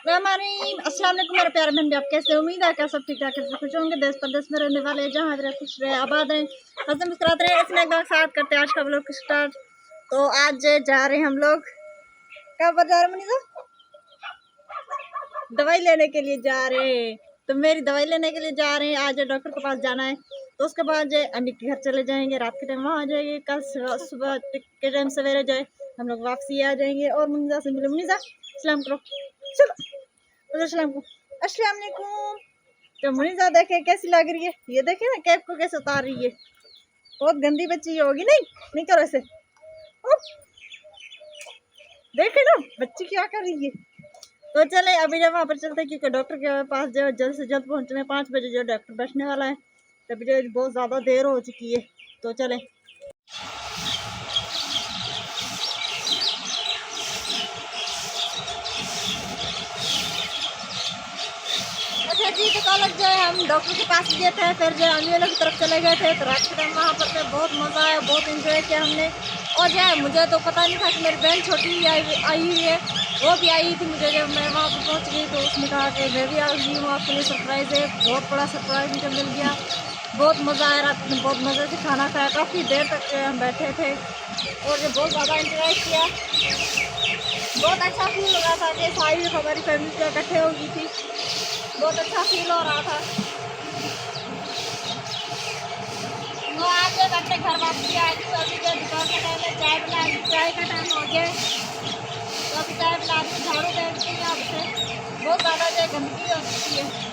अस्सलाम वालेकुम मेरे प्यारे बहन, आप कैसे? उम्मीद है क्या सब ठीक ठाक है, खुश होंगे। देश प्रदेश में रहने वाले जहाँ भी खुश रहे, आबाद रहें, हंसते मुस्कुराते रहे। इसमें एक बार साथ करते हैं आज का व्लॉग स्टार्ट। तो आज जा रहे हैं हम लोग, कहाँ पर जा रहे हैं मुनीसा? दवाई लेने के लिए जा रहे हैं। तो मेरी दवाई लेने के लिए जा रहे हैं, आज डॉक्टर के पास जाना है। तो उसके बाद जो अम्मी के घर चले जाएंगे, रात के टाइम वहाँ आ जाएंगे। कल सुबह के टाइम सवेरे जो है हम लोग वापसी आ जाएंगे और मुनीसा से मिले। मुनीसा सलाम करो, चलो अस्सलाम वालेकुम। तो मुनीसा देखे कैसी लग रही है, ये देखे ना कैप को कैसे उतार रही है, बहुत गंदी बच्ची होगी। नहीं करो ऐसे, देखे ना बच्ची क्या कर रही है। तो चले अभी जब वहाँ पर चलते हैं, क्योंकि डॉक्टर के पास जो जल्द से जल्द पहुँचने, 5 बजे जो डॉक्टर बैठने वाला है। तभी जो बहुत ज़्यादा देर हो चुकी है। तो चले अच्छा जी। तो कल जो है हम डॉक्टर के पास गए थे, फिर जो अम्मी वालों की तरफ चले गए थे। तो रात के टाइम वहाँ पर बहुत मज़ा आया, बहुत इंजॉय किया हमने। और जो है मुझे तो पता नहीं था कि मेरी बहन छोटी आई हुई है, वो भी आई थी। मुझे जब मैं वहाँ पर पहुँच गई तो उसने कहा कि मैं भी आ गई हूँ, आपके लिए सरप्राइज़ है। बहुत बड़ा सरप्राइज़ मुझे मिल गया, बहुत मज़ा आया। रात में बहुत मज़े से खाना खाया, काफ़ी देर तक हम बैठे थे और जो बहुत ज़्यादा इंजॉय किया। बहुत अच्छा फील हो रहा था कि सारी हमारी फैमिली इकट्ठे हो गई थी, बहुत अच्छा फील हो रहा था। तो आज अपने घर वापसी आए थे। तो अभी जो दुकान का टाइम है, चाय बना, चाय का टाइम हो गया। तो अभी चाय बना के झाड़ू देखती हैं आपसे, बहुत ज़्यादा जो गंदगी हो चुकी है।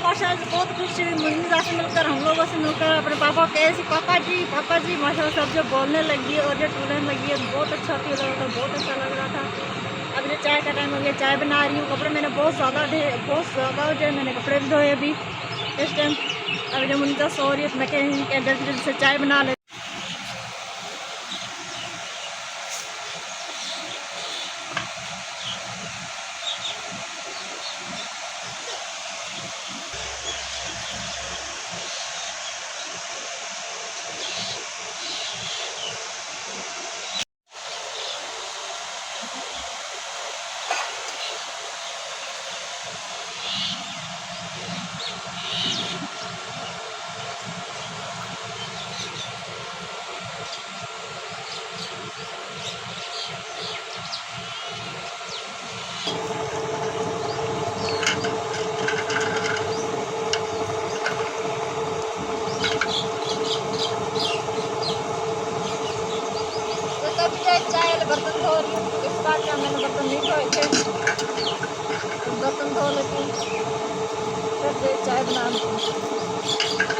माशाल्लाह बहुत खुशी हुई मुनीसा से मिलकर, हम लोगों से मिलकर। अपने पापा कैसी पापा जी माशाल्लाह सब जो बोलने लगी और जो टूटने लगी है, बहुत अच्छा फील हो रहा था, बहुत अच्छा लग रहा था। अब जो चाय का टाइम हो गया, चाय बना रही हूँ। कपड़े मैंने बहुत ज़्यादा जो है मैंने कपड़े भी धोए अभी इस टाइम। अभी जो मुनीसा सो रही है तो मैं कहीं जल्दी से चाय बना ले। चाय बर्तन धो रही हूँ, इस बार क्या मैंने बर्तन नहीं धोए थे, बर्तन धो लेती हूँ, फिर चाय बना लेती हूँ।